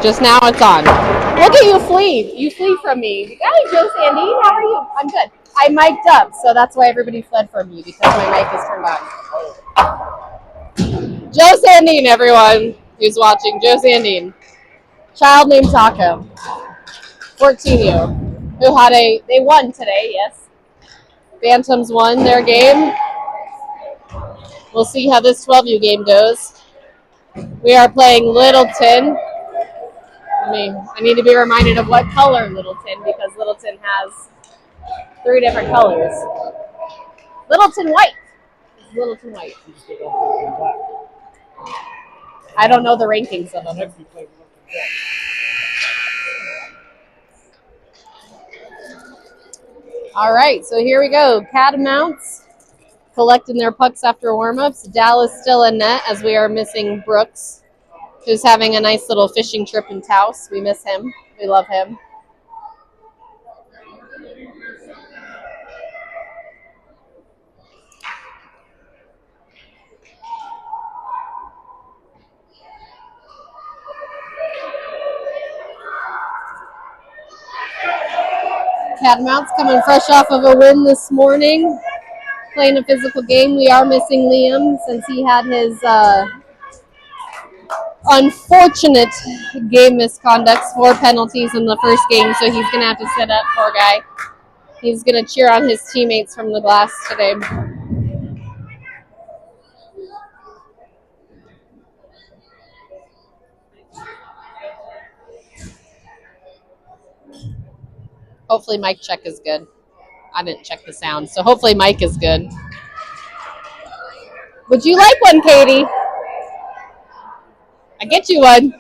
Just now it's on. Look at you flee. You flee from me. Hi, Joe Sandine. How are you? I'm good. I mic'd up, so that's why everybody fled from me, because my mic is turned on. Joe Sandine, everyone who's watching. Joe Sandine. Child named Taco. 14U. Who had they won today, yes. Phantoms won their game. We'll see how this 12U game goes. We are playing Littleton. I need to be reminded of what color Littleton, because Littleton has 3 different colors. Littleton white. Littleton white. I don't know the rankings of them. All right, so here we go. Catamounts collecting their pucks after warm-ups. Dallas still in net as we are missing Brooks, who's having a nice little fishing trip in Taos. We miss him. We love him. Catamounts coming fresh off of a win this morning, playing a physical game. We are missing Liam since he had his unfortunate game misconducts, 4 penalties in the first game, so he's going to have to sit up, poor guy. He's going to cheer on his teammates from the glass today. Hopefully mic check is good. I didn't check the sound, so hopefully mic is good. Would you like one, Katie? I get you one.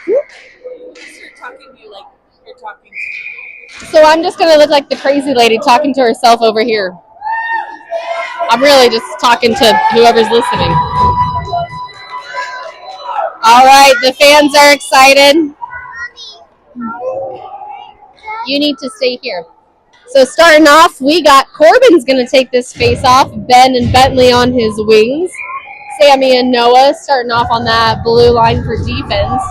You're talking to you like you're talking to me. So I'm just going to look like the crazy lady talking to herself over here. I'm really just talking to whoever's listening. All right, the fans are excited. You need to stay here. So starting off, we got Corbin's going to take this face off. Ben and Bentley on his wings. Sammy and Noah starting off on that blue line for defense.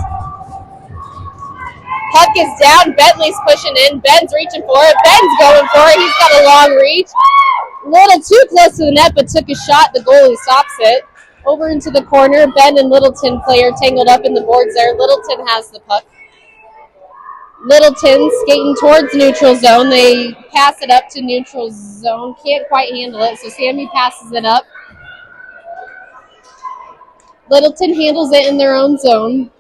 Puck is down. Bentley's pushing in. Ben's reaching for it. Ben's going for it. He's got a long reach. A little too close to the net, but took a shot. The goalie stops it. Over into the corner. Ben and Littleton player tangled up in the boards there. Littleton has the puck. Littleton skating towards neutral zone. They pass it up to neutral zone. Can't quite handle it, so Sammy passes it up. Littleton handles it in their own zone.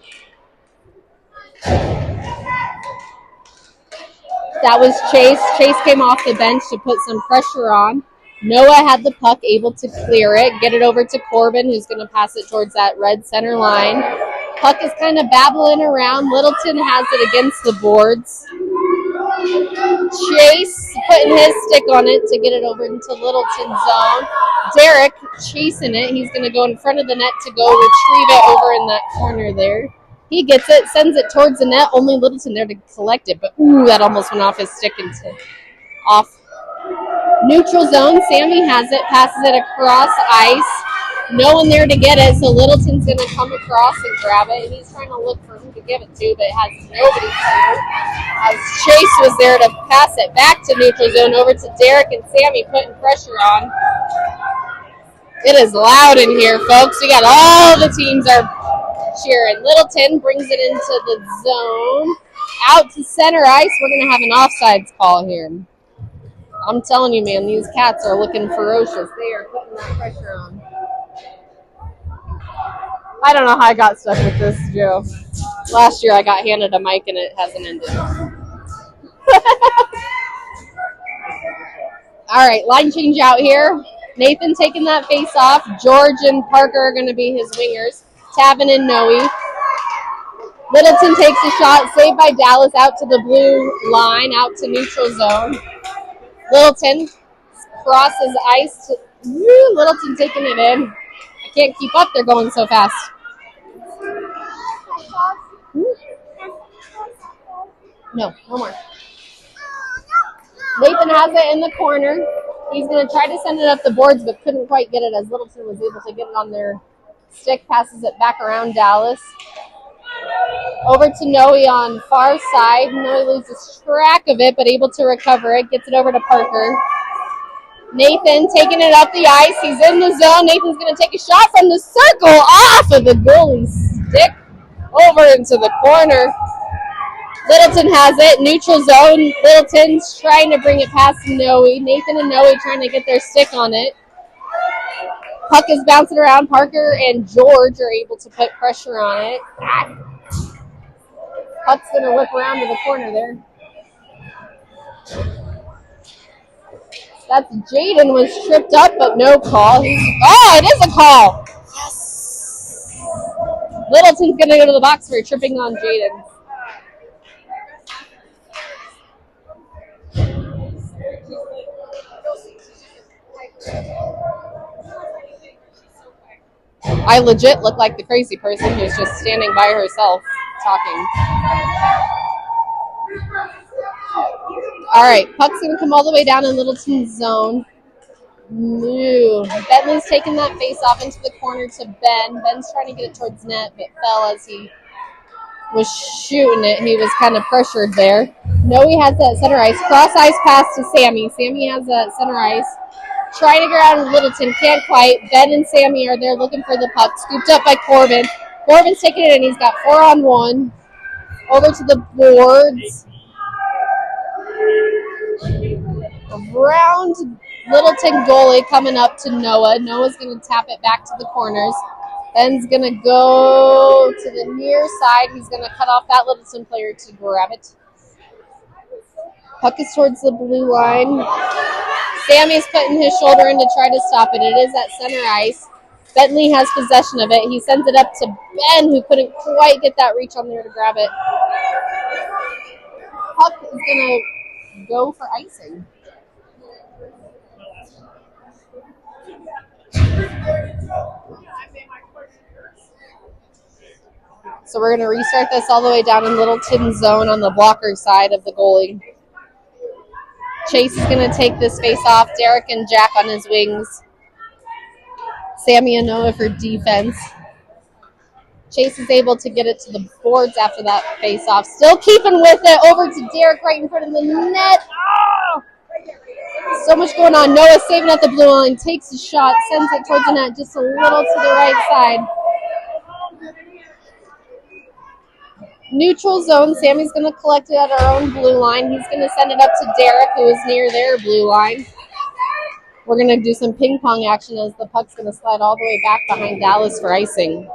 That was Chase. Chase came off the bench to put some pressure on. Noah had the puck, able to clear it, get it over to Corbin, who's going to pass it towards that red center line. Puck is kind of babbling around. Littleton has it against the boards. Chase putting his stick on it to get it over into Littleton's zone. Derek chasing it. He's going to go in front of the net to go retrieve it over in that corner there. He gets it, sends it towards the net. Only Littleton there to collect it, but ooh, that almost went off his stick and off. Neutral zone. Sammy has it, passes it across ice. No one there to get it, so Littleton's going to come across and grab it. He's trying to look for who to give it to, but has nobody to. As Chase was there to pass it back to neutral zone over to Derek and Sammy putting pressure on. It is loud in here, folks. We got all the teams are cheering. Littleton brings it into the zone. Out to center ice. We're going to have an offsides call here. I'm telling you, man, these cats are looking ferocious. They are putting that pressure on. I don't know how I got stuck with this, Joe. Last year I got handed a mic and it hasn't ended. All right, line change out here. Nathan taking that face off. George and Parker are going to be his wingers. Tavin and Noe. Littleton takes a shot, saved by Dallas out to the blue line, out to neutral zone. Littleton crosses ice. Littleton taking it in. I can't keep up. They're going so fast. No more. Nathan has it in the corner. He's going to try to send it up the boards, but couldn't quite get it as Littleton was able to get it on their stick. Passes it back around Dallas. Over to Noe on far side. Noe loses track of it, but able to recover it. Gets it over to Parker. Nathan taking it up the ice. He's in the zone. Nathan's going to take a shot from the circle off of the goalie's stick over into the corner. Littleton has it. Neutral zone. Littleton's trying to bring it past Noe. Nathan and Noe trying to get their stick on it. Puck is bouncing around. Parker and George are able to put pressure on it. Puck's going to whip around to the corner there. That's Jaden was tripped up, but no call. It is a call. Yes. Littleton's going to go to the box for tripping on Jaden. I legit look like the crazy person who's just standing by herself talking. All right, puck's going to come all the way down in Littleton's zone. Bentley's taking that face off into the corner to Ben. Ben's trying to get it towards net, but fell as he was shooting it. He was kind of pressured there. Noe has that center ice. Cross ice pass to Sammy. Sammy has that center ice. Trying to get around Littleton. Can't quite. Ben and Sammy are there looking for the puck. Scooped up by Corbin. Corbin's taking it in. He's got 4-on-1. Over to the boards. Around Littleton goalie coming up to Noah. Noah's going to tap it back to the corners. Ben's going to go to the near side. He's going to cut off that Littleton player to grab it. Puck is towards the blue line. Sammy's putting his shoulder in to try to stop it. It is at center ice. Bentley has possession of it. He sends it up to Ben, who couldn't quite get that reach on there to grab it. Puck is going to go for icing. So we're going to restart this all the way down in Littleton's zone on the blocker side of the goalie. Chase is going to take this face off. Derek and Jack on his wings. Sammy and Noah for defense. Chase is able to get it to the boards after that face off. Still keeping with it. Over to Derek right in front of the net. Oh! So much going on. Noah saving at the blue line. Takes a shot. Sends it towards the net just a little to the right side. Neutral zone. Sammy's going to collect it at our own blue line. He's going to send it up to Derek, who is near their blue line. We're going to do some ping pong action as the puck's going to slide all the way back behind Dallas for icing.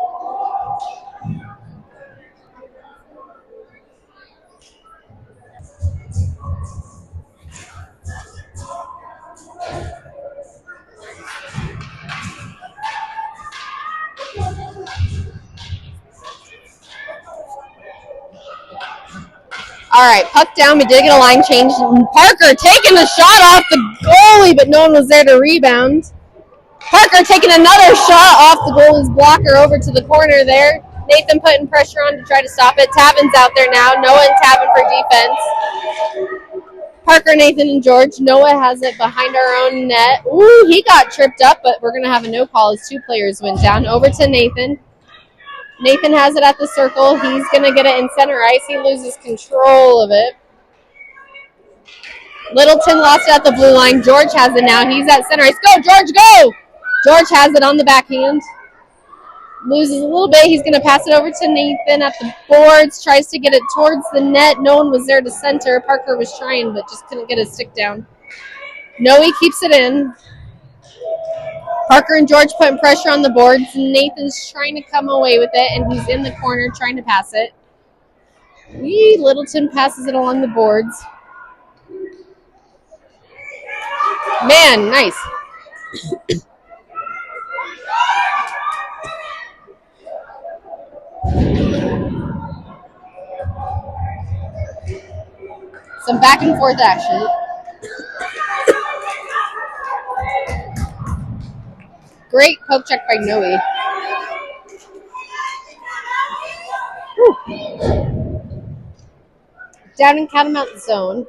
All right, puck down. We did get a line change. Parker taking a shot off the goalie, but no one was there to rebound. Parker taking another shot off the goalie's blocker over to the corner there. Nathan putting pressure on to try to stop it. Tavin's out there now. Noah and Tavin for defense. Parker, Nathan, and George. Noah has it behind our own net. Ooh, he got tripped up, but we're going to have a no call as two players went down. Over to Nathan. Nathan has it at the circle. He's going to get it in center ice. He loses control of it. Littleton lost it at the blue line. George has it now. He's at center ice. Go, George, go! George has it on the backhand. Loses a little bit. He's going to pass it over to Nathan at the boards. Tries to get it towards the net. No one was there to center. Parker was trying, but just couldn't get his stick down. Noe keeps it in. Parker and George putting pressure on the boards. Nathan's trying to come away with it, and he's in the corner trying to pass it. Littleton passes it along the boards. Man, nice. Some back and forth action. Great poke check by Noe. Down in Catamounts zone.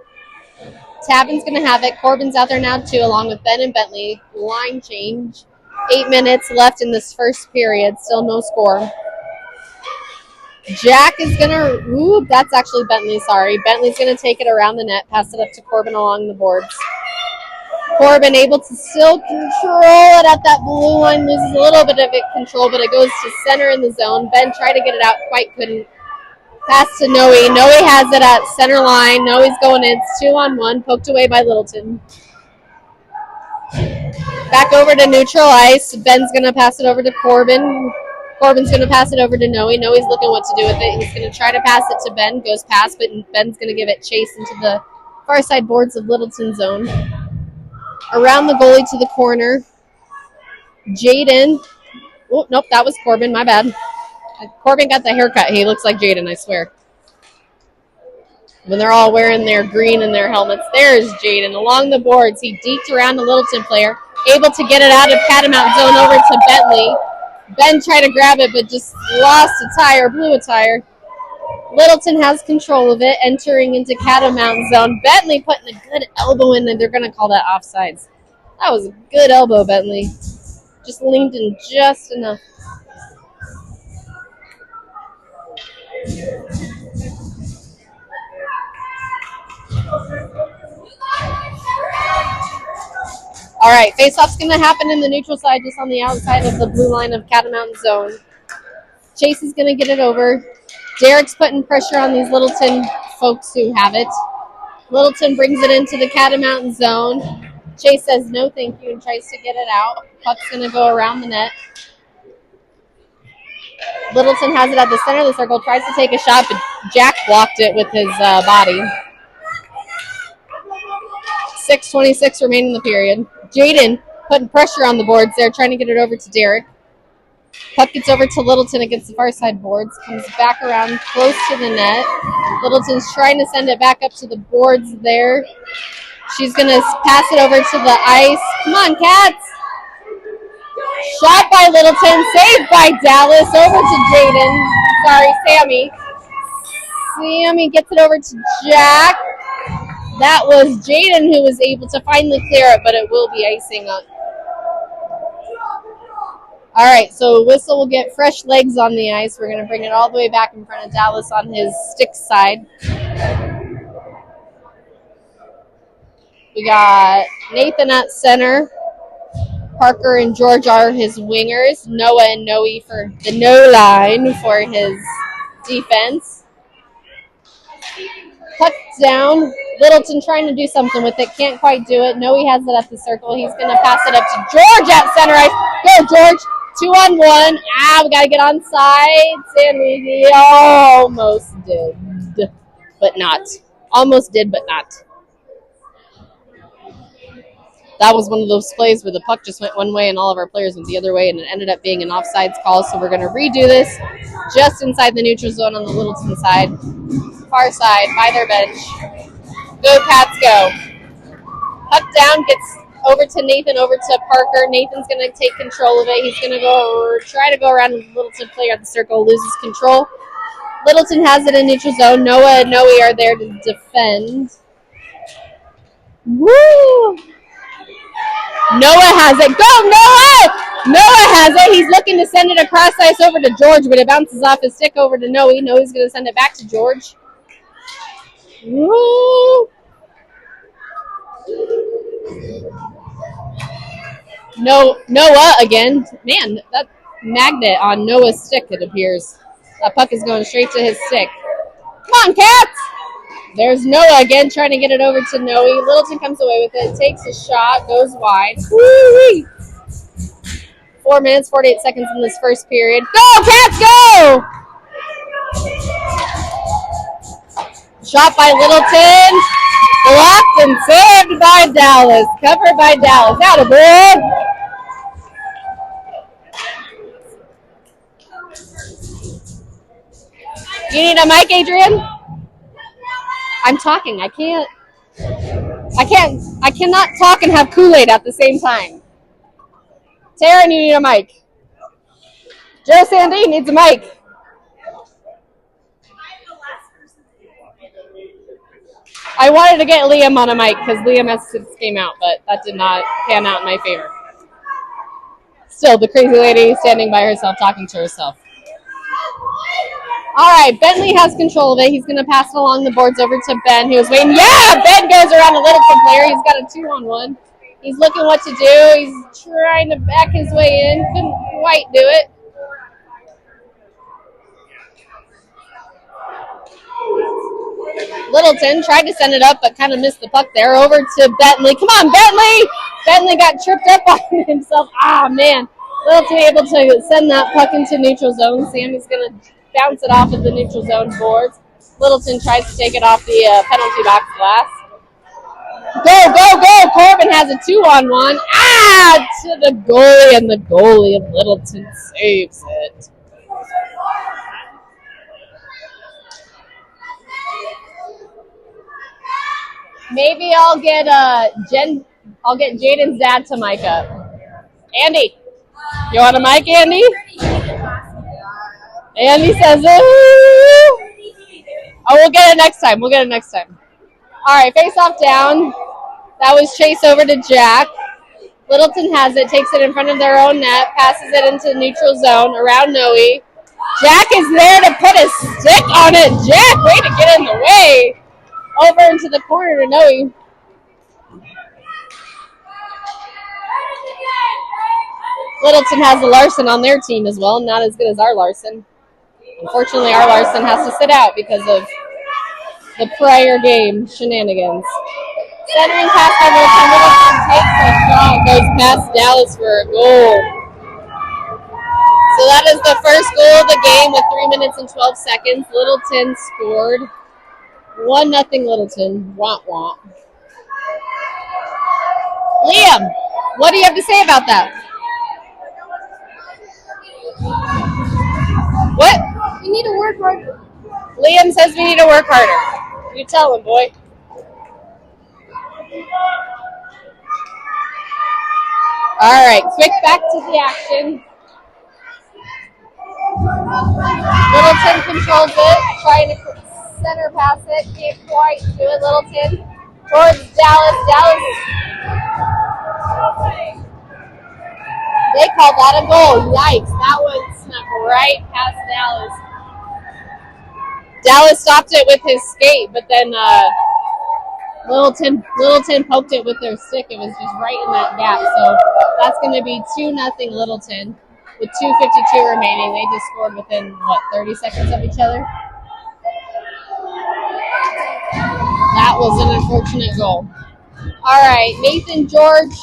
Tavin's going to have it. Corbin's out there now too, along with Ben and Bentley. Line change. 8 minutes left in this first period. Still no score. Jack is gonna. Ooh, that's actually Bentley. Sorry, Bentley's gonna take it around the net, pass it up to Corbin along the boards. Corbin able to still control it at that blue line, loses a little bit of it control, but it goes to center in the zone. Ben tried to get it out, quite couldn't. Pass to Noe. Noe has it at center line. Noe's going in. It's 2-on-1, poked away by Littleton. Back over to neutral ice. Ben's going to pass it over to Corbin. Corbin's going to pass it over to Noe. Noe's looking what to do with it. He's going to try to pass it to Ben. Goes past, but Ben's going to give it chase into the far side boards of Littleton zone. Around the goalie to the corner. Jaden. Oh, nope, that was Corbin. My bad. Corbin got the haircut. He looks like Jaden, I swear. When they're all wearing their green and their helmets. There's Jaden along the boards. He deked around the Littleton player. Able to get it out of Catamount zone over to Bentley. Ben tried to grab it, but just lost a tire, blew a tire. Littleton has control of it, entering into Catamount zone. Bentley putting a good elbow in, and they're going to call that offsides. That was a good elbow, Bentley. Just leaned in just enough. All right, face-off's going to happen in the neutral side, just on the outside of the blue line of Catamount zone. Chase is going to get it over. Derek's putting pressure on these Littleton folks who have it. Littleton brings it into the Catamount zone. Chase says no thank you and tries to get it out. Puck's going to go around the net. Littleton has it at the center of the circle, tries to take a shot, but Jack blocked it with his body. 6:26 remaining in the period. Jaden putting pressure on the boards there, trying to get it over to Derek. Puck gets over to Littleton against the far side boards. Comes back around close to the net. Littleton's trying to send it back up to the boards there. She's going to pass it over to the ice. Come on, Cats. Shot by Littleton. Saved by Dallas. Over to Jaden. Sorry, Sammy. Sammy gets it over to Jack. That was Jaden who was able to finally clear it, but it will be icing up. All right, so Whistle will get fresh legs on the ice. We're going to bring it all the way back in front of Dallas on his stick side. We got Nathan at center. Parker and George are his wingers. Noah and Noe for the no line for his defense. Puck down. Littleton trying to do something with it. Can't quite do it. Noe has it at the circle. He's going to pass it up to George at center ice. Go, George. 2-on-1. We got to get on sides. And we almost did. But not. Almost did, but not. That was one of those plays where the puck just went one way and all of our players went the other way, and it ended up being an offsides call. So we're going to redo this just inside the neutral zone on the Littleton side. Far side, by their bench. Go, Pats, go. Puck down, gets over to Nathan, over to Parker. Nathan's going to take control of it. He's going to try to go around the Littleton player at the circle, loses control. Littleton has it in neutral zone. Noah and Noe are there to defend. Woo! Noah has it. Go, Noah! Noah has it. He's looking to send it across ice over to George, but it bounces off his stick over to Noe. Noe's going to send it back to George. Woo! Noah again. Man, that magnet on Noah's stick, it appears. That puck is going straight to his stick. Come on, Cats! There's Noah again trying to get it over to Noe. Littleton comes away with it, takes a shot, goes wide. Woo-wee! 4 minutes, 48 seconds in this first period. Go, Cats, go! Shot by Littleton. Blocked and saved by Dallas. Covered by Dallas. Attaboy! You need a mic, Adrian? I'm talking. I cannot talk and have Kool-Aid at the same time. Taryn, you need a mic. Joe Sandine needs a mic. I wanted to get Liam on a mic because Liam has since came out, but that did not pan out in my favor. Still, the crazy lady standing by herself, talking to herself. All right, Bentley has control of it. He's going to pass it along the boards over to Ben, who was waiting. Yeah, Ben goes around a Littleton player. He's got a 2-on-1. He's looking what to do. He's trying to back his way in. Couldn't quite do it. Littleton tried to send it up, but kind of missed the puck there. Over to Bentley. Come on, Bentley! Bentley got tripped up on himself. Ah, man. Littleton able to send that puck into neutral zone. Sammy's going to bounce it off of the neutral zone boards. Littleton tries to take it off the penalty box glass. Go, go, go! Corbin has a 2-on-1. Ah! To the goalie, and the goalie of Littleton saves it. Maybe I'll get Jaden's dad to mic up. Andy, you want a mic, Andy? Andy says, ooh. Oh, we'll get it next time. We'll get it next time. All right, face off down. That was chase over to Jack. Littleton has it, takes it in front of their own net, passes it into the neutral zone around Noe. Jack is there to put a stick on it. Jack, way to get in the way. Over into the corner to Noe. Littleton has a Larson on their team as well, not as good as our Larson. Unfortunately, our Larson has to sit out because of the prior game shenanigans. Centering pass by Littleton. Littleton takes a shot, goes past Dallas for a goal. So that is the first goal of the game with 3 minutes and 12 seconds. Littleton scored. 1-0 Littleton. Womp womp. Liam, what do you have to say about that? What? We need to work harder. Liam says we need to work harder. You tell him, boy. All right, quick back to the action. Littleton controls it, trying to center pass it. Can't quite do it, Littleton. Towards Dallas. Dallas. They called that a goal. Yikes. That one snuck right past Dallas. Dallas stopped it with his skate, but then Littleton poked it with their stick. It was just right in that gap. So that's going to be 2-0 Littleton with 2:52 remaining. They just scored within, 30 seconds of each other? That was an unfortunate goal. All right, Nathan, George,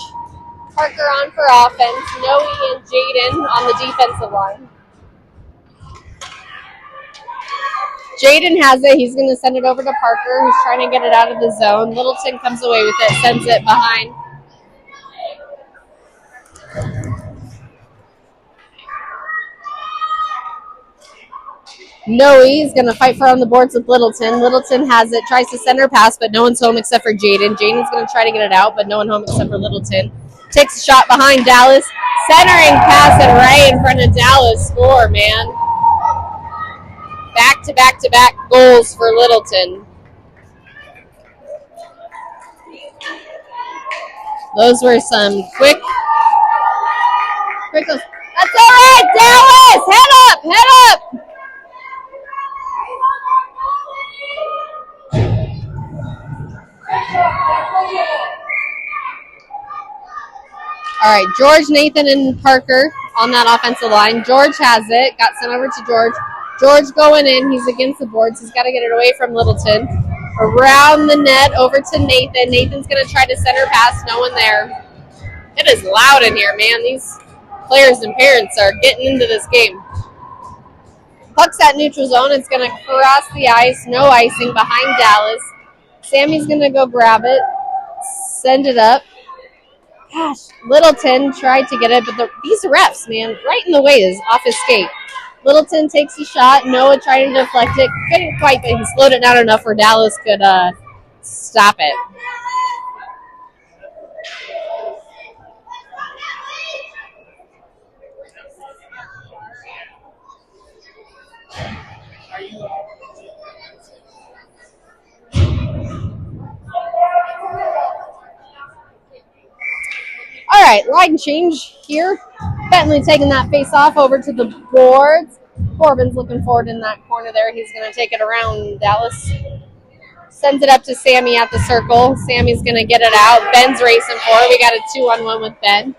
Parker on for offense. Noe and Jaden on the defensive line. Jaden has it. He's going to send it over to Parker, who's trying to get it out of the zone. Littleton comes away with it, sends it behind. Noe is going to fight for on the boards with Littleton. Littleton has it, tries to center pass, but no one's home except for Jaden. Jaden's going to try to get it out, but no one home except for Littleton. Takes a shot behind Dallas. Centering pass it right in front of Dallas. Score, man. Back-to-back goals for Littleton. Those were some quick. That's all right, Dallas! Head up! All right, George, Nathan, and Parker on that offensive line. George has it. Got sent over to George. George going in. He's against the boards. He's got to get it away from Littleton. Around the net, over to Nathan. Nathan's going to try to center pass. No one there. It is loud in here, man. These players and parents are getting into this game. Puck's at neutral zone. It's going to cross the ice. No icing behind Dallas. Sammy's going to go grab it. Send it up. Gosh, Littleton tried to get it, but these refs, man, right in the way is off his skate. Littleton takes a shot. Noah tried to deflect it. Couldn't quite, but he slowed it down enough where Dallas could stop it. All right, line change here. Bentley taking that face off over to the boards. Corbin's looking forward in that corner there. He's going to take it around Dallas. Sends it up to Sammy at the circle. Sammy's going to get it out. Ben's racing for it. We got a 2-on-1 with Ben.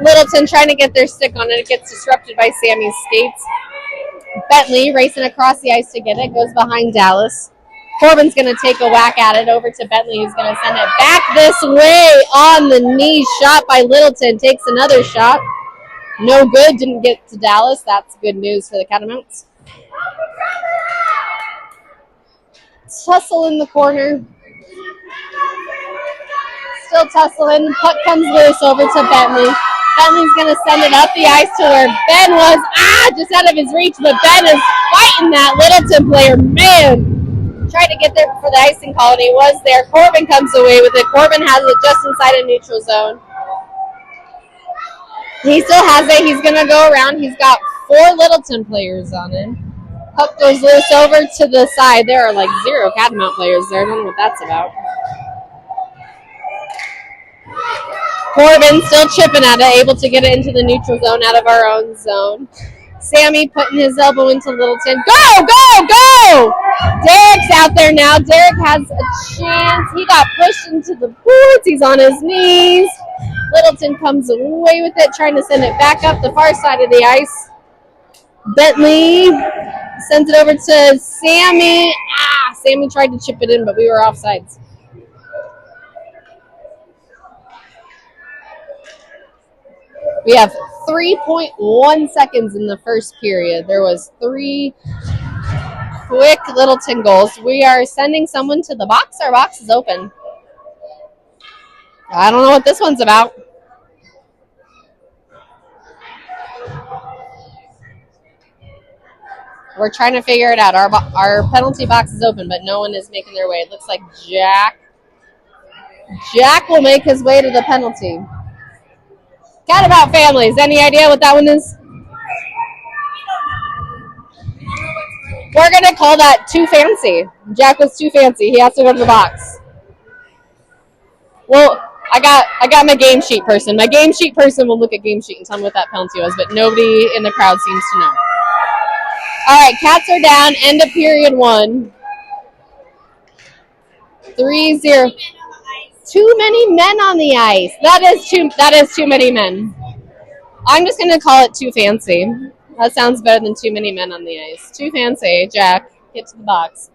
Littleton trying to get their stick on it. It gets disrupted by Sammy's skates. Bentley racing across the ice to get it. Goes behind Dallas. Corbin's going to take a whack at it over to Bentley, who's going to send it back this way on the knee. Shot by Littleton. Takes another shot. No good. Didn't get to Dallas. That's good news for the Catamounts. Tussle in the corner. Still tussling. Puck comes loose over to Bentley. Bentley's going to send it up the ice to where Ben was. Just out of his reach, but Ben is fighting that Littleton player. Man, tried to get there for the icing call, and he was there. Corbin comes away with it. Corbin has it just inside a neutral zone. He still has it. He's going to go around. He's got 4 Littleton players on him. Puck goes loose over to the side. There are like 0 Catamount players there. I don't know what that's about. Corbin still chipping at it, able to get it into the neutral zone out of our own zone. Sammy putting his elbow into Littleton. Go, go, go! Derek's out there now. Derek has a chance. He got pushed into the boards. He's on his knees. Littleton comes away with it, trying to send it back up the far side of the ice. Bentley sends it over to Sammy. Sammy tried to chip it in, but we were offsides. We have 3.1 seconds in the first period. There was 3 quick Littleton goals. We are sending someone to the box. Our box is open. I don't know what this one's about. We're trying to figure it out. Our penalty box is open, but no one is making their way. It looks like Jack will make his way to the penalty. Catamounts families. Any idea what that one is? We're going to call that too fancy. Jack was too fancy. He has to go to the box. Well, I got my game sheet person. My game sheet person will look at game sheet and tell me what that penalty was, but nobody in the crowd seems to know. All right, Cats are down. End of period 1. 3-0. Too many men on the ice. That is too many men. I'm just going to call it too fancy. That sounds better than too many men on the ice. Too fancy. Jack, get to the box.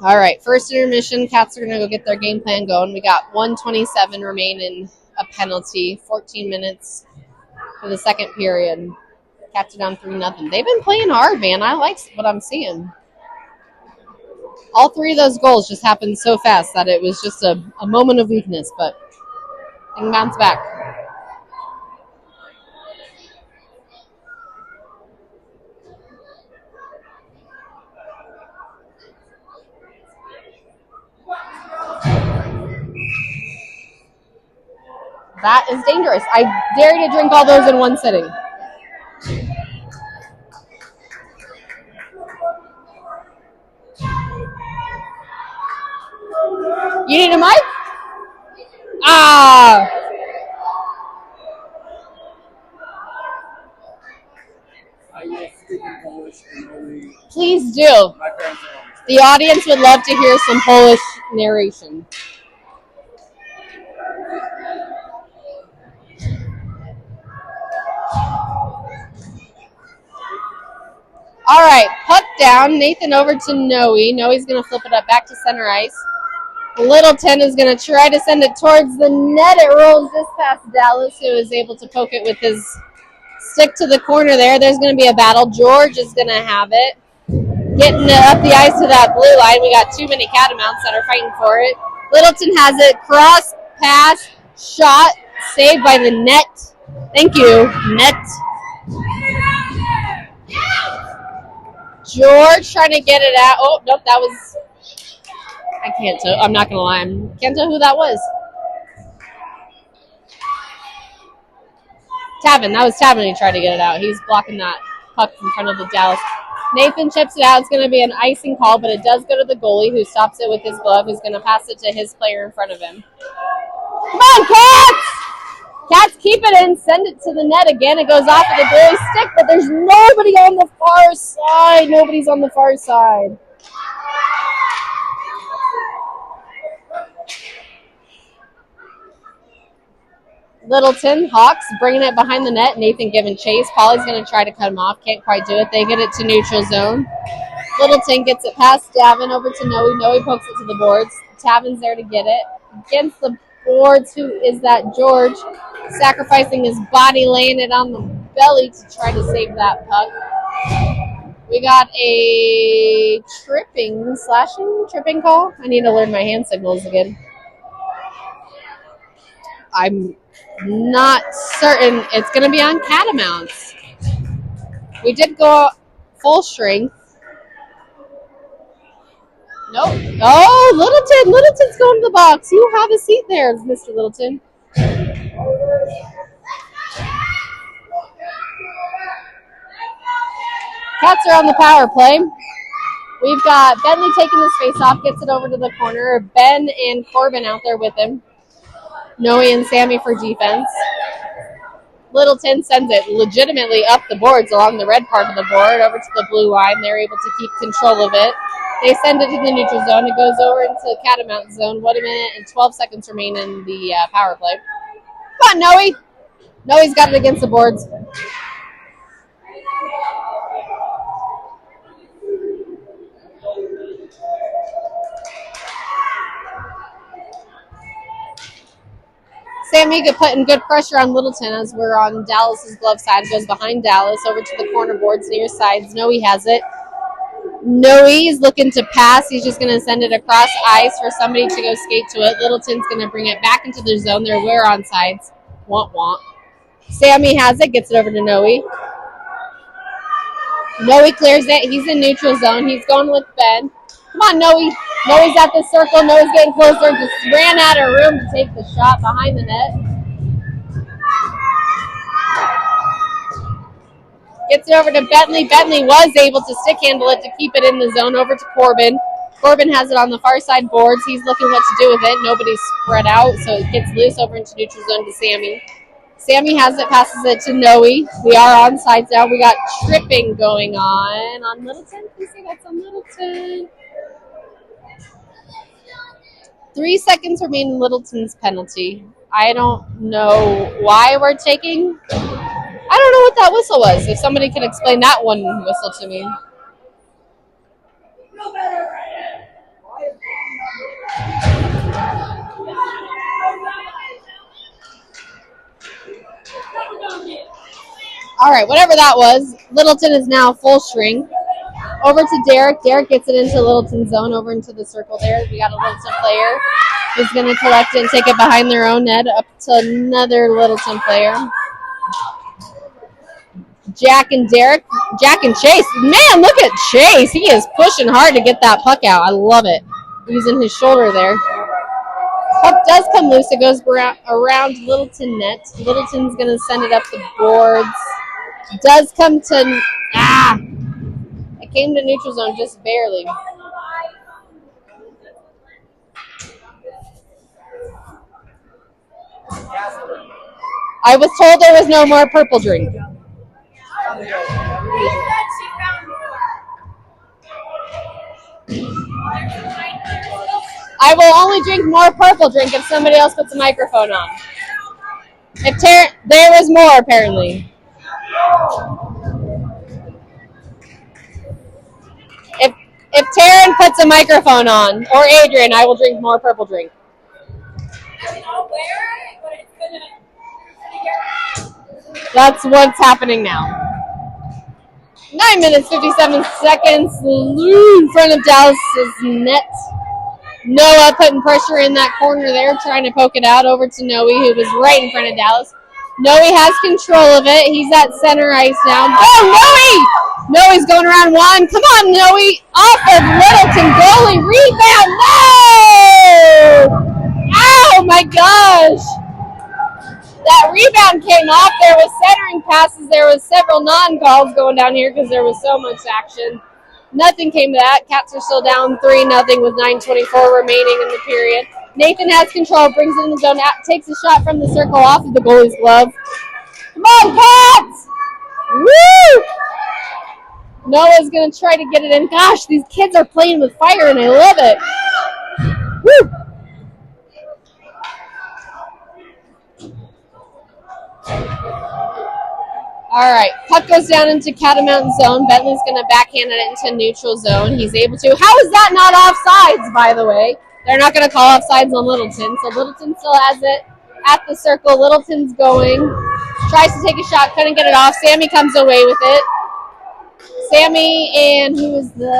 All right, first intermission. Cats are going to go get their game plan going. We got 1:27 remaining, a penalty, 14 minutes for the second period. Cats are down 3-0. They've been playing hard, man. I like what I'm seeing. All 3 of those goals just happened so fast that it was just a moment of weakness, but they can bounce back. That is dangerous. I dare you to drink all those in one sitting. You need a mic? Please do. The audience would love to hear some Polish narration. All right, puck down. Nathan over to Noe. Noe's going to flip it up back to center ice. Littleton is going to try to send it towards the net. It rolls just past Dallas, who is able to poke it with his stick to the corner there. There's going to be a battle. George is going to have it. Getting it up the ice to that blue line. We got too many Catamounts that are fighting for it. Littleton has it. Cross, pass, shot, saved by the net. Thank you, net. George trying to get it out. Oh, nope, that was... I can't tell. I'm not going to lie. I can't tell who that was. Tavin. That was Tavin who tried to get it out. He's blocking that puck in front of the Dallas. Nathan chips it out. It's going to be an icing call, but it does go to the goalie, who stops it with his glove, who's going to pass it to his player in front of him. Come on, Cats! Cats keep it in, send it to the net again. It goes off of the goalie stick, but there's nobody on the far side. Nobody's on the far side. Littleton, Hawks, bringing it behind the net. Nathan giving chase. Polly's going to try to cut him off. Can't quite do it. They get it to neutral zone. Littleton gets it past Davin over to Noe. Noe pokes it to the boards. Tavin's there to get it. Against the boards, who is that? George, sacrificing his body, laying it on the belly to try to save that puck. We got a tripping call. I need to learn my hand signals again. I'm not certain. It's going to be on Catamounts. We did go full strength. Nope. Oh, Littleton. Littleton's going to the box. You have a seat there, Mr. Littleton. Cats are on the power play. We've got Bentley taking his face off, gets it over to the corner. Ben and Corbin out there with him. Noe and Sammy for defense. Littleton sends it legitimately up the boards along the red part of the board over to the blue line. They're able to keep control of it. They send it to the neutral zone. It goes over into Catamount zone. 1 minute and 12 seconds remain in the power play. Come on, Noe. Noe's got it against the boards. Sammy putting good pressure on Littleton as we're on Dallas's glove side. Goes behind Dallas over to the corner boards near sides. Noe has it. Noe's looking to pass. He's just going to send it across ice for somebody to go skate to it. Littleton's going to bring it back into their zone. We're on sides. Womp womp. Sammy has it. Gets it over to Noe. Noe clears it. He's in neutral zone. He's going with Ben. Come on, Noe. Noe's at the circle. Noe's getting closer. Just ran out of room to take the shot behind the net. Gets it over to Bentley. Bentley was able to stick handle it to keep it in the zone over to Corbin. Corbin has it on the far side boards. He's looking what to do with it. Nobody's spread out, so it gets loose over into neutral zone to Sammy. Sammy has it, passes it to Noe. We are on sides now. We got tripping going on Littleton. Please say that's on Littleton. 3 seconds remain in Littleton's penalty. I don't know why we're taking. I don't know what that whistle was. If somebody can explain that one whistle to me. All right, whatever that was, Littleton is now full strength. Over to Derek. Derek gets it into Littleton's zone, over into the circle there. We got a Littleton player who's going to collect it and take it behind their own net up to another Littleton player. Jack and Derek. Jack and Chase. Man, look at Chase. He is pushing hard to get that puck out. I love it. Using his shoulder there. Puck does come loose. It goes around Littleton net. Littleton's going to send it up the boards. Does come to... It came to neutral zone just barely. I was told there was no more purple drink. I will only drink more purple drink if somebody else puts a microphone on. There was more, apparently. If Taryn puts a microphone on, or Adrian, I will drink more purple drink. That's what's happening now. 9 minutes, 57 seconds. In front of Dallas's net. Noah putting pressure in that corner there, trying to poke it out over to Noe, who was right in front of Dallas. Noe has control of it. He's at center ice now. Oh, Noe! Noe's going around one. Come on, Noe. Off of Littleton. Goalie. Rebound. No! Oh, my gosh. That rebound came off. There was centering passes. There was several non-calls going down here because there was so much action. Nothing came to that. Cats are still down 3-0 with 9:24 remaining in the period. Nathan has control, brings it in the zone, takes a shot from the circle off of the goalie's glove. Come on, Cats! Woo! Noah's going to try to get it in. Gosh, these kids are playing with fire, and I love it. Woo! All right, puck goes down into Catamounts zone. Bentley's going to backhand it into neutral zone. He's able to. How is that not offsides, by the way? They're not going to call offsides on Littleton, so Littleton still has it at the circle. Littleton's going. Tries to take a shot, couldn't get it off. Sammy comes away with it. Sammy and who is the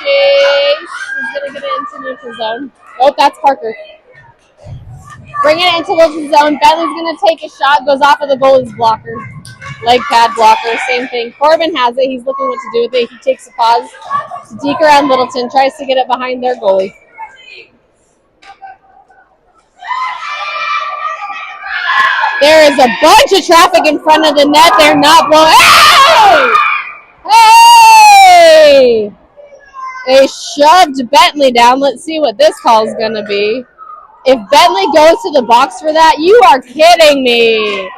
Chase is going to get it into neutral zone. Oh, that's Parker. Bringing it into Littleton zone. Bentley's going to take a shot, goes off of the goalie's blocker. Leg pad blocker, same thing. Corbin has it. He's looking what to do with it. He takes a pause to deke around Littleton, tries to get it behind their goalie. There is a bunch of traffic in front of the net. They're not blowing. Hey! Hey! They shoved Bentley down. Let's see what this call is going to be. If Bentley goes to the box for that, you are kidding me.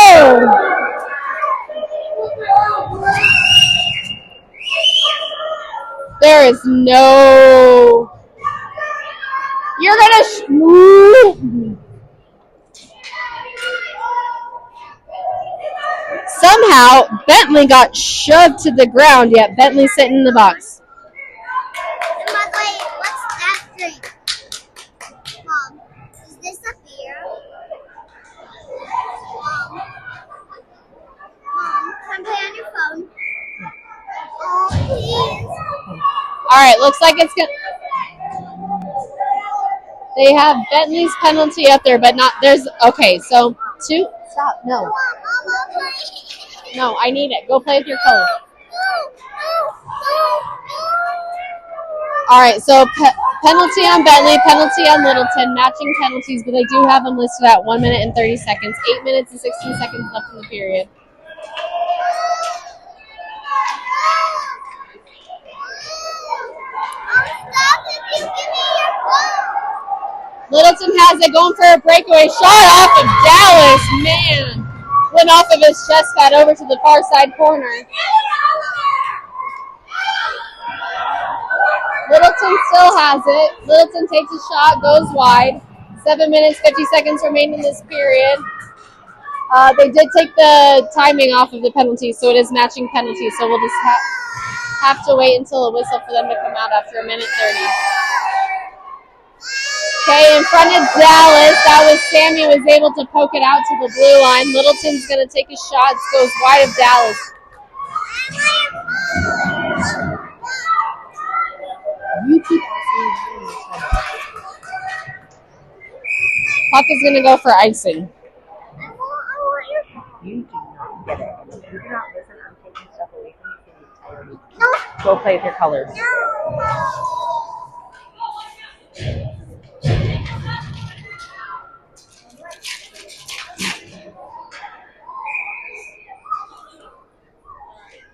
Boom! There is no... You're going to... Somehow, Bentley got shoved to the ground, yet Bentley's sitting in the box. Wait, what's that drink? Mom, is this a beer? Mom, can I play on your phone? Oh, please. All right, looks like it's going to... They have Bentley's penalty up there, but not... There's... Okay, so two... Stop, no. No, I need it. Go play with your color. All right, so penalty on Bentley, penalty on Littleton, matching penalties, but they do have them listed at 1 minute and 30 seconds. 8 minutes and 16 seconds left in the period. Littleton has it, going for a breakaway shot off of Dallas. Man, went off of his chest pad over to the far side corner. Littleton still has it. Littleton takes a shot, goes wide. 7 minutes, 50 seconds remain in this period. They did take the timing off of the penalty, so it is matching penalty. So we'll just have to wait until a whistle for them to come out after 1 minute 30. Okay, in front of Dallas, that was Sammy was able to poke it out to the blue line. Littleton's going to take a shot, goes wide of Dallas. You keep Puck is going to go for icing. You do not get it. If you do not listen, I'm taking stuff away from you. Go play with your colors.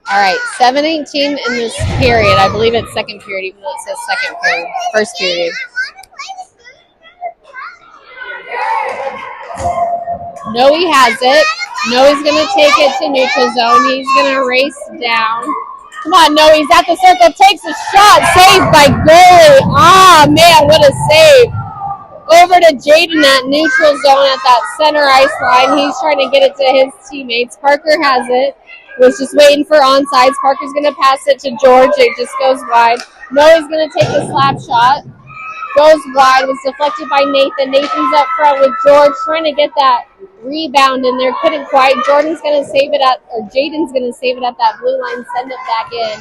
All right, 7:18 in this period. I believe it's second period, even though it says second period, first period. Noe has it. Noe's going to take it to neutral zone. He's going to race down. Come on, Noe. He's at the circle. Takes a shot. Saved by goalie. Ah, man, what a save. Over to Jaden at neutral zone at that center ice line. He's trying to get it to his teammates. Parker has it. Was just waiting for onside. Parker's going to pass it to George. It just goes wide. Noe's going to take the slap shot. Goes wide. Was deflected by Nathan. Nathan's up front with George trying to get that rebound in there. Couldn't quite. Jordan's going to save it at, or Jaden's going to save it at that blue line. Send it back in.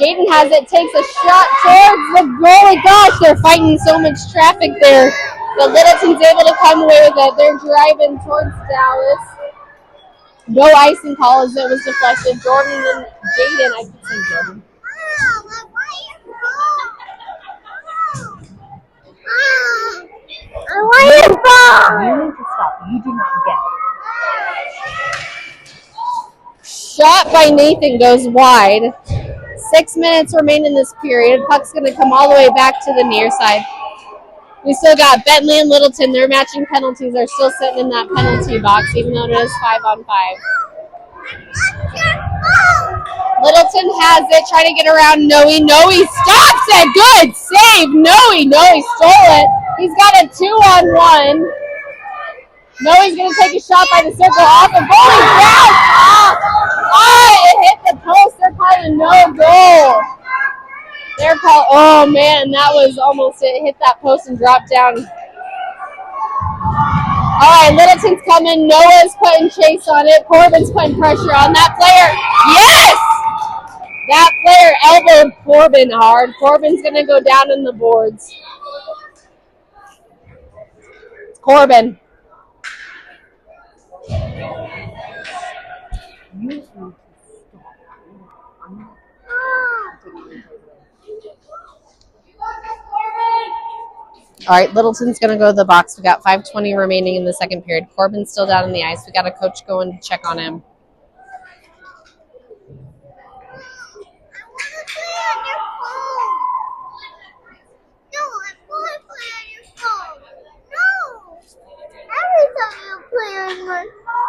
Jaden has it. Takes a shot towards the goalie. Gosh, they're fighting so much traffic there. But Littleton's able to come away with it. They're driving towards Dallas. No icing call as it was deflected. Jordan and Jaden, I keep saying Jordan. I want your ball. You need to stop. You do not get it. Shot by Nathan goes wide. 6 minutes remain in this period. Puck's going to come all the way back to the near side. We still got Bentley and Littleton. Their matching penalties are still sitting in that penalty box, even though it is 5-on-5. Littleton has it, trying to get around Noe. Noe stops it. Good save, Noe. Noe stole it. He's got a 2-on-1. Noe's going to take a shot by the circle off, and goalie's down. It hit the post. They're calling no goal. They're called. Oh man, that was almost it. Hit that post and dropped down. All right, Littleton's coming. Noah's putting chase on it. Corbin's putting pressure on that player. Yes! That player elbowed Corbin hard. Corbin's going to go down in the boards. Corbin. All right, Littleton's going to go to the box. We got 5:20 remaining in the second period. Corbin's still down on the ice. We got a coach going to check on him.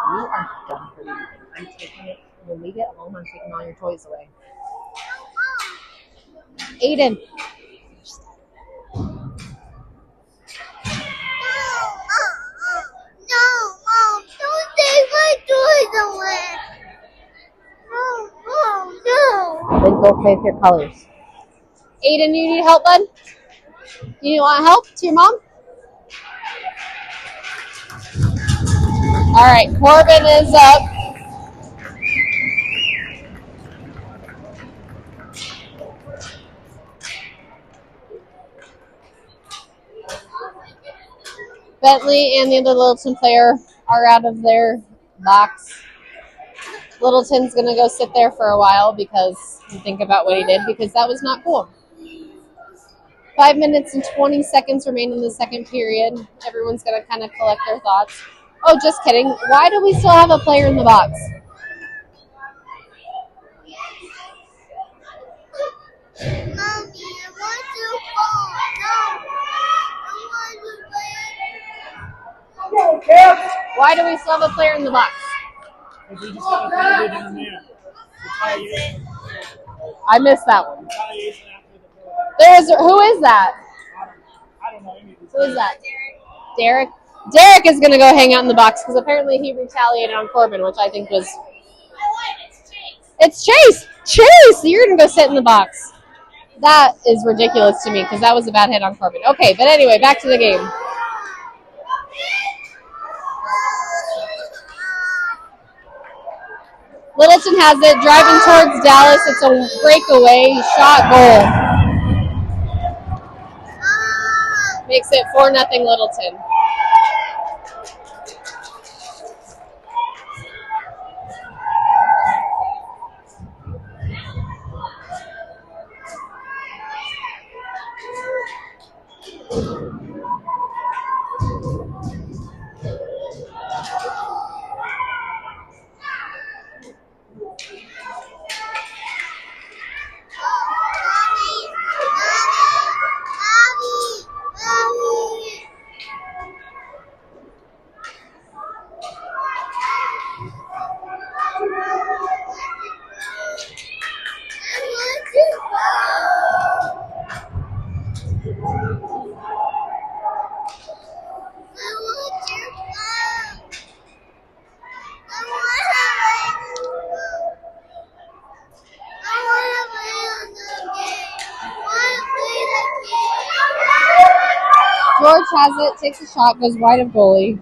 You are dumb for me. I'm taking it. When we get home, I'm taking all your toys away. Aiden. Then go play with your colors. Aiden, you need help, bud? You want help to your mom? All right, Corbin is up. Bentley and the other Littleton player are out of their box. Littleton's going to go sit there for a while because you think about what he did, because that was not cool. 5 minutes and 20 seconds remain in the second period. Everyone's going to kind of collect their thoughts. Oh, just kidding. Why do we still have a player in the box? Mommy, I want to fall. No. Why do we still have a player in the box? Because we just got to put it in there. I missed that one. Retaliation after the Who is that? I don't know any of these. Who is that? Derek. Derek is going to go hang out in the box because apparently he retaliated on Corbin, which I think was... It's Chase! Chase! You're going to go sit in the box. That is ridiculous to me because that was a bad hit on Corbin. Okay, but anyway, back to the game. Littleton has it, driving towards Dallas. It's a breakaway shot goal. Makes it 4-0 Littleton. George has it, takes a shot, goes wide of goalie.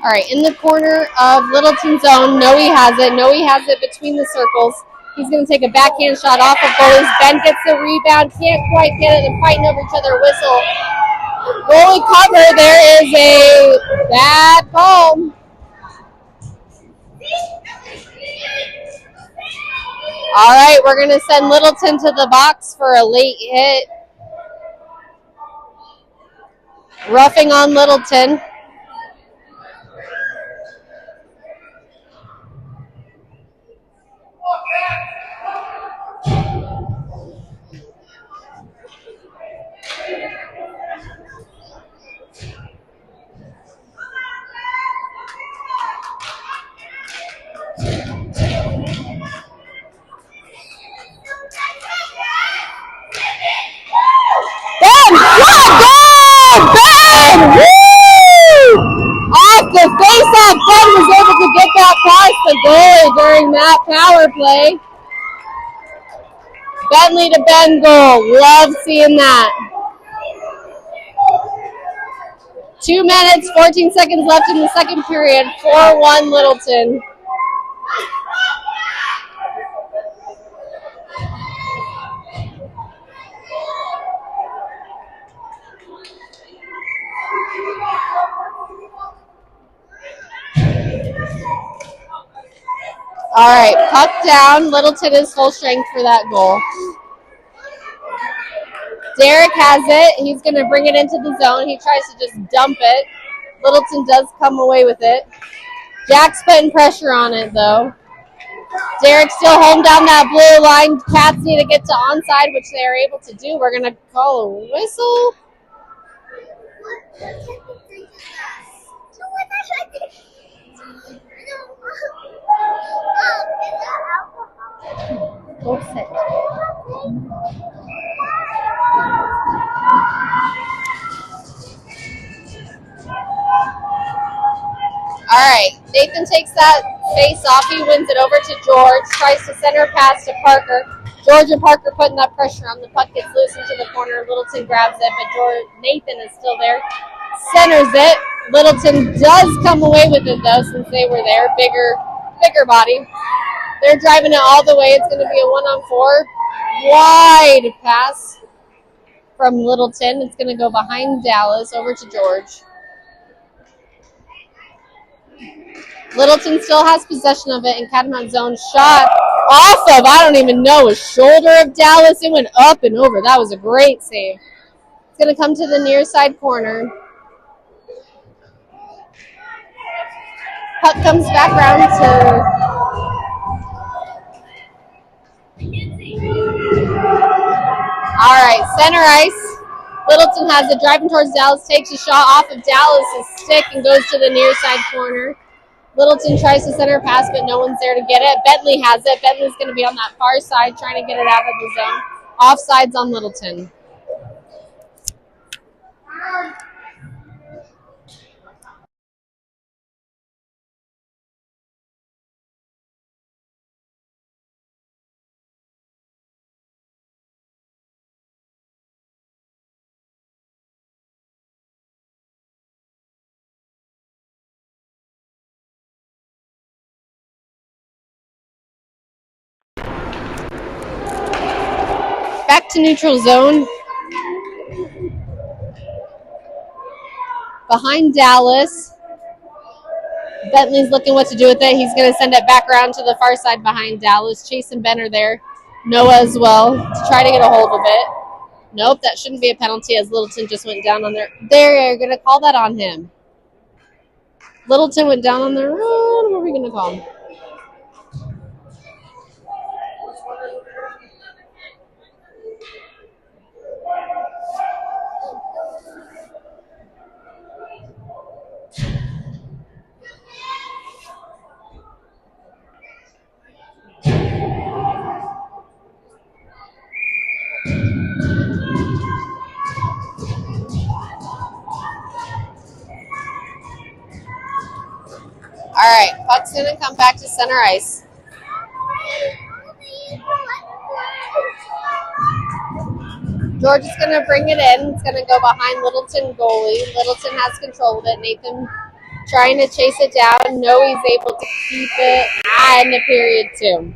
All right, in the corner of Littleton's zone, Noe has it. Noe has it between the circles. He's going to take a backhand shot off of goalies. Ben gets the rebound, can't quite get it. They're fighting over each other. Whistle. Goalie cover. There is a bad call. All right, we're going to send Littleton to the box for a late hit. Roughing on Littleton. Ben! Goal! Ben! Woo! Off the face-off, Ben was able to get that past the goalie during that power play. Bentley to Ben goal. Love seeing that. 2 minutes, 14 seconds left in the second period. 4-1 Littleton. All right, puck down. Littleton is full strength for that goal. Derek has it. He's going to bring it into the zone. He tries to just dump it. Littleton does come away with it. Jack's putting pressure on it, though. Derek still home down that blue line. Cats need to get to onside, which they are able to do. We're going to call a whistle. Go sit. All right, Nathan takes that face off. He wins it over to George. Tries to center pass to Parker. George and Parker putting that pressure on. The puck gets loose into the corner. Littleton grabs it, but Nathan is still there. Centers it. Littleton does come away with it, though, since they were there. Bigger body. They're driving it all the way. It's going to be a 1-on-4. Wide pass from Littleton. It's going to go behind Dallas over to George. Littleton still has possession of it in Catamounts zone. Shot off of, I don't even know, a shoulder of Dallas. It went up and over. That was a great save. It's going to come to the near side corner. Puck comes back around to... All right, center ice. Littleton has it driving towards Dallas, takes a shot off of Dallas' stick and goes to the near side corner. Littleton tries to center pass, but no one's there to get it. Bentley has it. Bentley's going to be on that far side trying to get it out of the zone. Offsides on Littleton. Back to neutral zone. Behind Dallas. Bentley's looking what to do with it. He's going to send it back around to the far side behind Dallas. Chase and Ben are there. Noah as well to try to get a hold of it. Nope, that shouldn't be a penalty as Littleton just went down on their... They're going to call that on him. Littleton went down on their run. What are we going to call him? All right, puck's going to come back to center ice. George is going to bring it in. It's going to go behind Littleton goalie. Littleton has control of it. Nathan Trying to chase it down. Noe's able to keep it. End of period 2.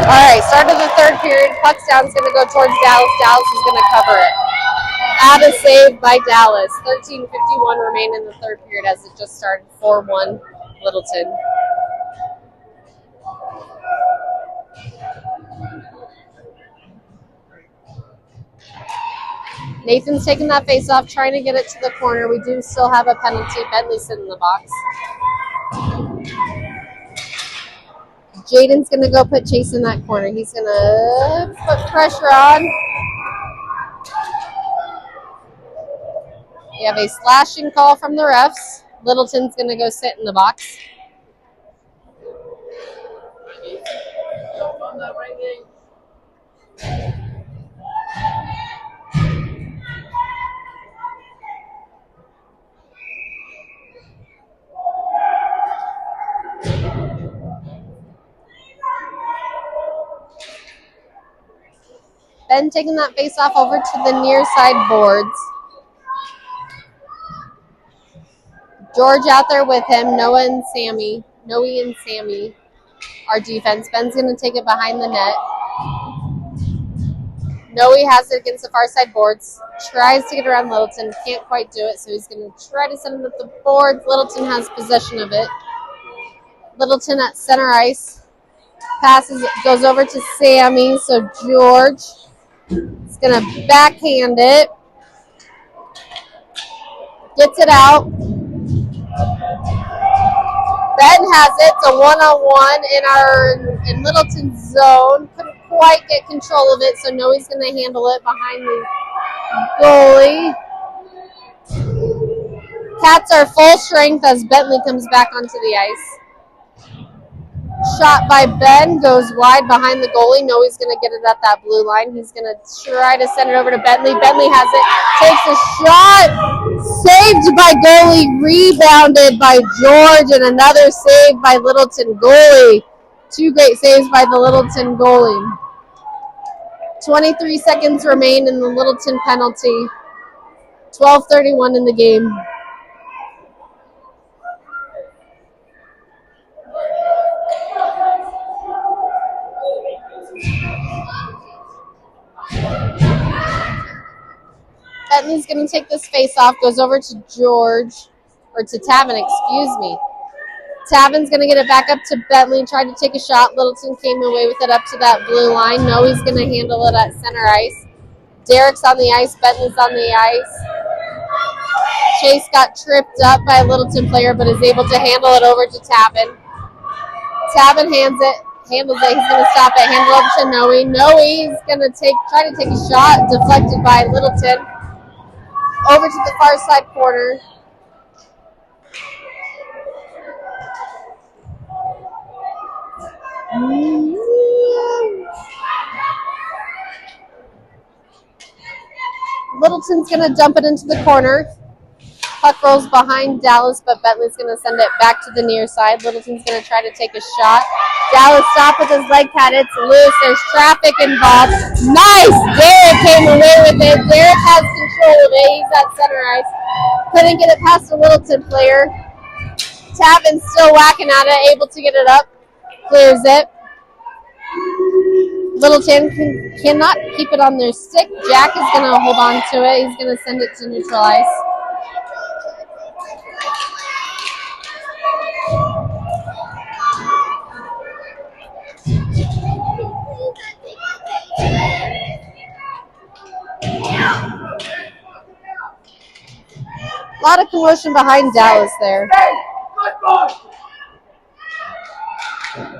All right, start of the third period. Puck's down. It's going to go towards Dallas. Dallas is going to cover it. Out of save by Dallas. 13:51 remain in the third period as it just started. 4-1 Littleton. Nathan's taking that face off, trying to get it to the corner. We do still have a penalty. Bentley's sitting in the box. Jaden's going to go put Chase in that corner. He's going to put pressure on. We have a slashing call from the refs. Littleton's going to go sit in the box. Ben taking that face off over to the near side boards. George out there with him. Noe and Sammy. Our defense. Ben's going to take it behind the net. Noe has it against the far side boards. Tries to get around Littleton. Can't quite do it, so he's going to try to send it at the boards. Littleton has possession of it. Littleton at center ice. Passes it, goes over to Sammy, so George is going to backhand it. Gets it out. Ben has it. It's a one-on-one in Littleton's zone. Couldn't quite get control of it, so Noe's going to handle it behind the goalie. Cats are full strength as Bentley comes back onto the ice. Shot by Ben, goes wide behind the goalie. Noe's going to get it at that blue line. He's going to try to send it over to Bentley. Bentley has it, takes a shot, saved by goalie, rebounded by George, and another save by Littleton goalie. 2 great saves by the Littleton goalie. 23 seconds remain in the Littleton penalty. 12:31 in the game. Bentley's going to take this face off, goes over to George, or to Tavin, excuse me. Tavin's going to get it back up to Bentley, tried to take a shot. Littleton came away with it up to that blue line. Noe's going to handle it at center ice. Derek's on the ice, Bentley's on the ice. Chase got tripped up by a Littleton player, but is able to handle it over to Tavin. Tavin hands it, handles it. He's going to stop it. Handle up to Noe. Noe's going to try to take a shot. Deflected by Littleton. Over to the far side corner. Littleton's going to dump it into the corner. Puck rolls behind Dallas, but Bentley's going to send it back to the near side. Littleton's going to try to take a shot. Dallas stopped with his leg pad. It's loose. There's traffic involved. Nice! Derek came away with it. Derek has control of it. He's at center ice. Couldn't get it past the Littleton player. Tavin's still whacking at it, able to get it up. Clears it. Littleton cannot keep it on their stick. Jack is going to hold on to it. He's going to send it to neutral ice. A lot of commotion behind Dallas there.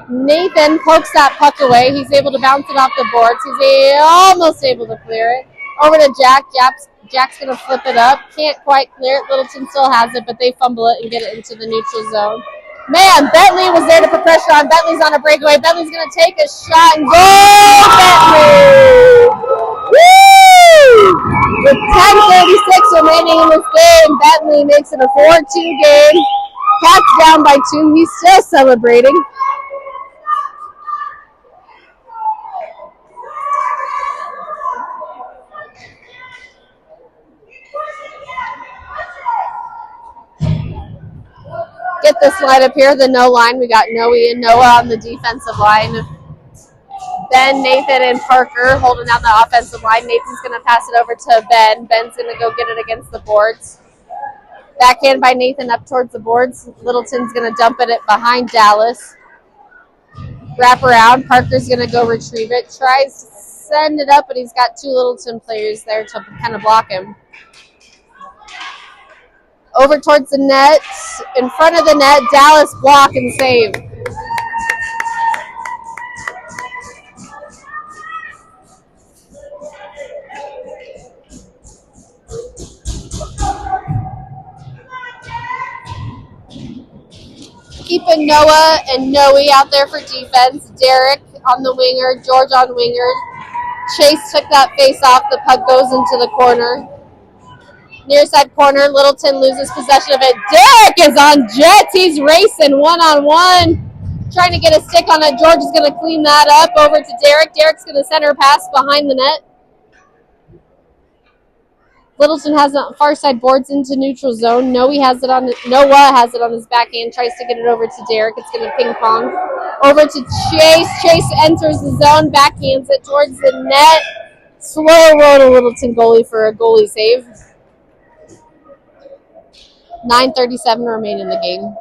Nathan pokes that puck away. He's able to bounce it off the boards. He's almost able to clear it. Over to Jack. Jack's going to flip it up. Can't quite clear it. Littleton still has it, but they fumble it and get it into the neutral zone. Man, Bentley was there to put pressure on. Bentley's on a breakaway. Bentley's going to take a shot and goal, Bentley! Woo! With 10:36 remaining in this game, Bentley makes it a 4-2 game. Cats down by 2. He's still celebrating. Get this line up here, the no line. We got Noe and Noah on the defensive line. Ben, Nathan, and Parker holding down the offensive line. Nathan's going to pass it over to Ben. Ben's going to go get it against the boards. Backhand by Nathan up towards the boards. Littleton's going to dump it behind Dallas. Wrap around. Parker's going to go retrieve it. Tries to send it up, but he's got 2 Littleton players there to kind of block him. Over towards the net. In front of the net, Dallas block and save. Keeping Noah and Noe out there for defense. Derek on the winger, George on winger. Chase took that face off. The puck goes into the corner. Near side corner, Littleton loses possession of it. Derek is on jets. He's racing one-on-one. Trying to get a stick on it. George is going to clean that up. Over to Derek. Derek's going to center pass behind the net. Littleton has it far side boards into neutral zone. Noah has it on his backhand. Tries to get it over to Derek. It's going to ping pong. Over to Chase. Chase enters the zone. Backhands it towards the net. Slow roll to Littleton goalie for a goalie save. 9:37 remain in the game.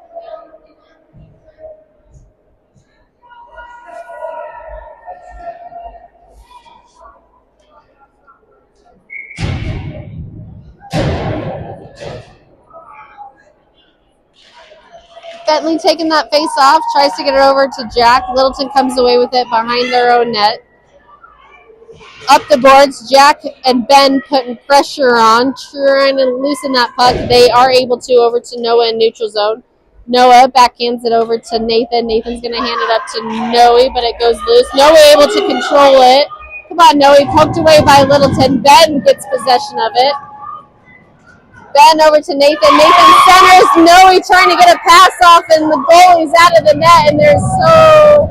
Bentley taking that face off, tries to get it over to Jack. Littleton comes away with it behind their own net. Up the boards, Jack and Ben putting pressure on, trying to loosen that puck. They are able to over to Noah in neutral zone. Noah backhands it over to Nathan. Nathan's going to hand it up to Noe, but it goes loose. Noe able to control it. Come on, Noe, poked away by Littleton. Ben gets possession of it. Ben over to Nathan. Nathan centers. Noe trying to get a pass off, and the goalie's out of the net, and they're so...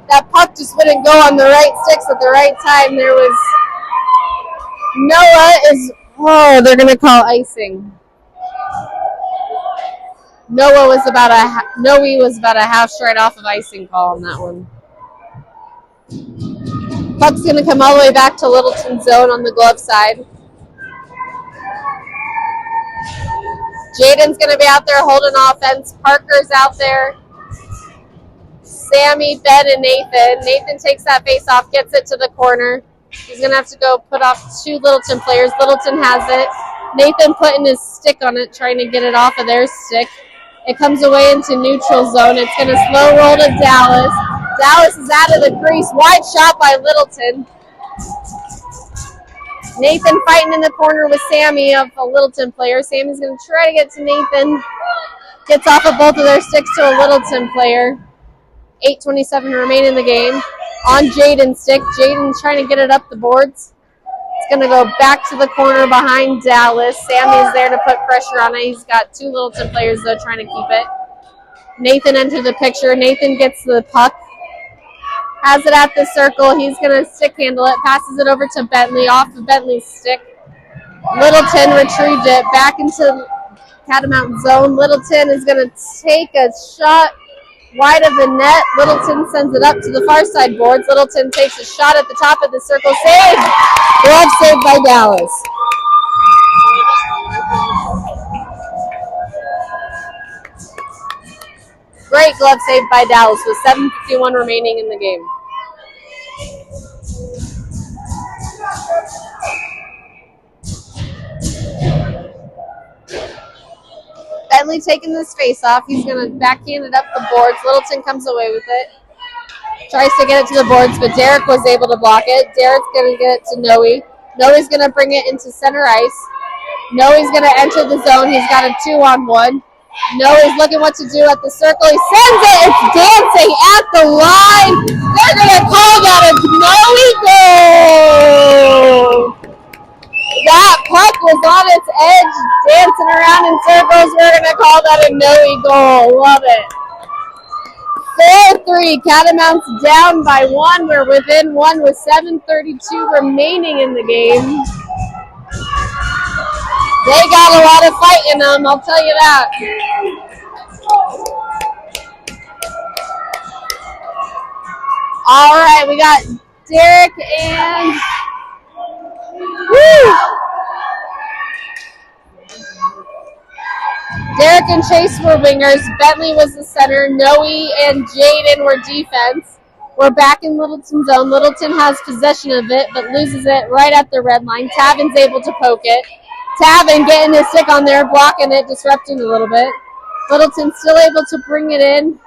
That puck just wouldn't go on the right sticks at the right time. There was... they're going to call icing. Noe was about a half straight off of icing call on that one. Puck's going to come all the way back to Littleton zone on the glove side. Jaden's going to be out there holding offense. Parker's out there. Sammy, Ben, and Nathan. Nathan takes that face off, gets it to the corner. He's going to have to go put off 2 Littleton players. Littleton has it. Nathan putting his stick on it, trying to get it off of their stick. It comes away into neutral zone. It's going to slow roll to Dallas. Dallas is out of the crease. Wide shot by Littleton. Nathan fighting in the corner with Sammy, of a Littleton player. Sammy's going to try to get to Nathan. Gets off of both of their sticks to a Littleton player. 8:27 remain in the game. On Jaden's stick. Jaden's trying to get it up the boards. It's going to go back to the corner behind Dallas. Sammy's there to put pressure on it. He's got two Littleton players, though, trying to keep it. Nathan enters the picture. Nathan gets the puck. Has it at the circle. He's going to stick handle it. Passes it over to Bentley off of Bentley's stick. Littleton retrieved it back into Catamount zone. Littleton is going to take a shot wide of the net. Littleton sends it up to the far side boards. Littleton takes a shot at the top of the circle. Save! Glove saved by Dallas. Great glove saved by Dallas with 7:51 remaining in the game. Bentley taking this face off. He's going to backhand it up the boards. Littleton comes away with it. Tries to get it to the boards, but Derek was able to block it. Derek's going to get it to Noe. Noe's going to bring it into center ice. Noe's going to enter the zone. He's got a 2-on-1. Noe's looking what to do at the circle. He sends it. It's dancing at the line. They're going to call that a Noe goal. That puck was on its edge, dancing around in circles. We're going to call that a Noe goal. Love it. 4-3. Catamounts down by 1. We're within 1 with 7:32 remaining in the game. They got a lot of fight in them, I'll tell you that. All right, we got Derek and Derek and Chase were wingers. Bentley was the center. Noe and Jaden were defense. We're back in Littleton zone. Littleton has possession of it, but loses it right at the red line. Tavin's able to poke it. Tavin getting his stick on there, blocking it, disrupting a little bit. Littleton still able to bring it in.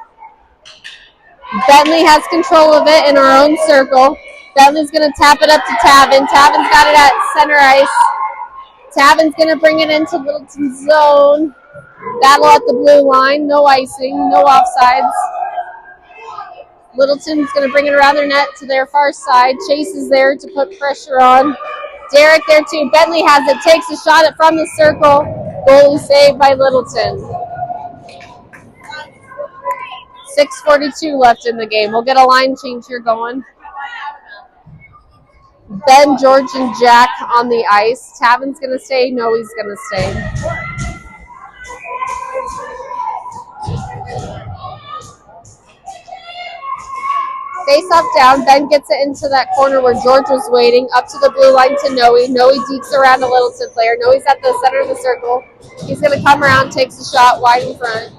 Bentley has control of it in our own circle. Bentley's going to tap it up to Tavin. Tavin's got it at center ice. Tavin's going to bring it into Littleton zone. Battle at the blue line. No icing, no offsides. Littleton's going to bring it around their net to their far side. Chase is there to put pressure on. Derek there too. Bentley has it. Takes a shot at from the circle. Goalie saved by Littleton. 6:42 left in the game. We'll get a line change here going. Ben, George, and Jack on the ice. Tavin's going to stay. Noe's going to stay. Face off down. Ben gets it into that corner where George was waiting. Up to the blue line to Noe. Noe deeks around a Littleton player. Noe's at the center of the circle. He's going to come around, takes a shot wide in front.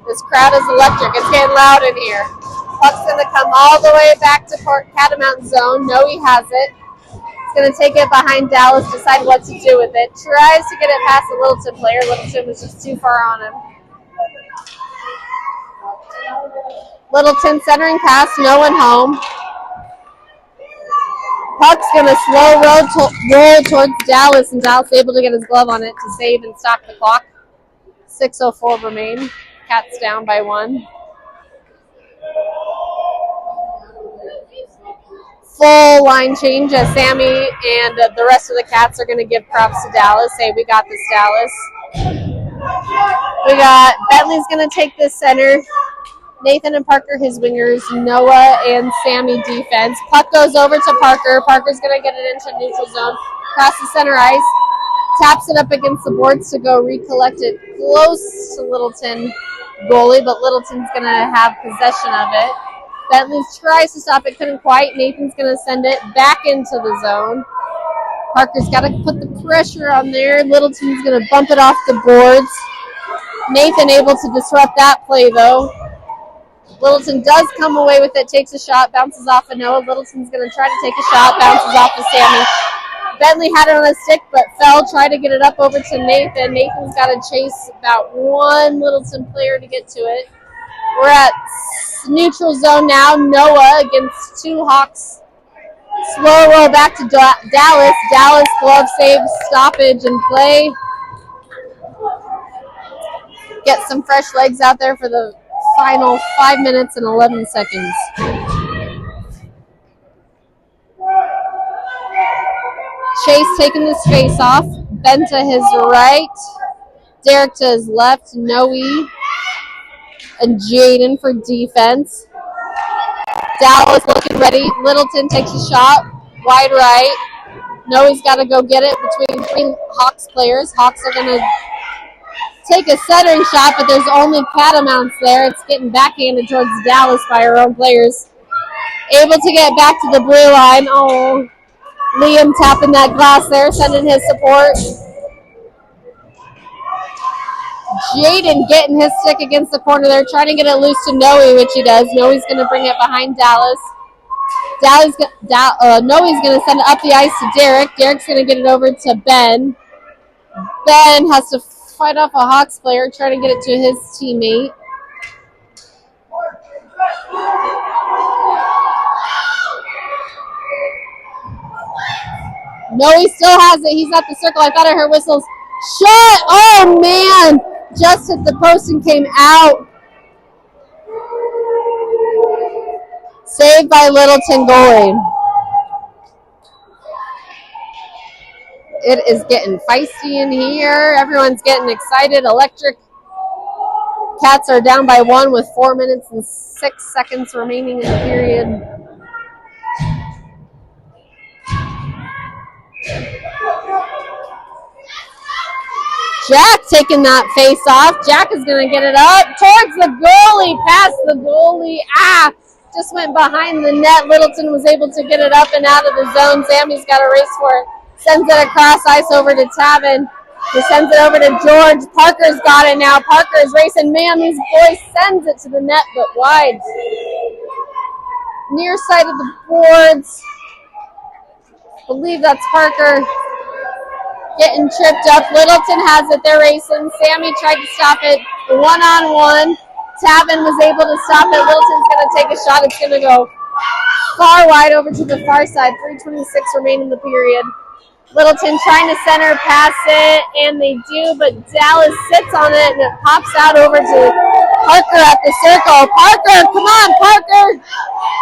This crowd is electric. It's getting loud in here. Puck's going to come all the way back to Catamount zone. Noe has it. He's going to take it behind Dallas, decide what to do with it. Tries to get it past the Littleton player. Littleton was just too far on him. Littleton centering pass, no one home. Puck's going to slow roll towards Dallas, and Dallas able to get his glove on it to save and stop the clock. 6:04 remain. Cats down by 1. Full line change as Sammy and the rest of the Cats are going to give props to Dallas. Say, we got this, Dallas. We got Bentley's going to take this center. Nathan and Parker, his wingers. Noah and Sammy defense. Puck goes over to Parker. Parker's going to get it into neutral zone. Across the center ice. Taps it up against the boards to go recollect it close to Littleton goalie, but Littleton's going to have possession of it. Bentley tries to stop it, couldn't quite. Nathan's going to send it back into the zone. Parker's got to put the pressure on there. Littleton's going to bump it off the boards. Nathan able to disrupt that play, though. Littleton does come away with it, takes a shot, bounces off of Noah. Littleton's going to try to take a shot, bounces off of Sammy. Bentley had it on a stick, but fell. Tried to get it up over to Nathan. Nathan's got to chase about one Littleton player to get to it. We're at neutral zone now. Noah against two Hawks. Slow roll back to Dallas. Dallas glove save, stoppage, and play. Get some fresh legs out there for the final 5 minutes and 11 seconds. Chase taking this face off. Ben to his right. Derek to his left. Noe and Jaden for defense. Dallas looking ready. Littleton takes a shot. Wide right. Noe's got to go get it between three Hawks players. Hawks are going to take a centering shot, but there's only Catamounts there. It's getting backhanded towards Dallas by our own players. Able to get back to the blue line. Oh, Liam tapping that glass there, sending his support. Jaden getting his stick against the corner there, trying to get it loose to Noe, which he does. Noe's going to bring it behind Dallas. Noe's going to send it up the ice to Derek. Derek's going to get it over to Ben. Ben has to fight off a Hawks player, trying to get it to his teammate. Noe still has it. He's at the circle. I thought I heard whistles. Shot! Oh, man! Just hit the post and came out. Saved by Littleton goalie. It is getting feisty in here. Everyone's getting excited. Electric. Cats are down by 1 with 4 minutes and 6 seconds remaining in the period. Jack taking that face off. Jack is going to get it up towards the goalie, past the goalie. Just went behind the net. Littleton was able to get it up and out of the zone. Zammy's got a race for it. Sends it across ice over to Tavin. He sends it over to George. Parker's got it now. Parker is racing. Man, these boys sends it to the net, but wide. Near side of the boards. I believe that's Parker. Getting tripped up. Littleton has it. They're racing. Sammy tried to stop it one-on-one. Tavin was able to stop it. Littleton's going to take a shot. It's going to go far wide over to the far side. 3:26 remaining in the period. Littleton trying to center pass it, and they do, but Dallas sits on it, and it pops out over to Parker at the circle. Parker, come on, Parker.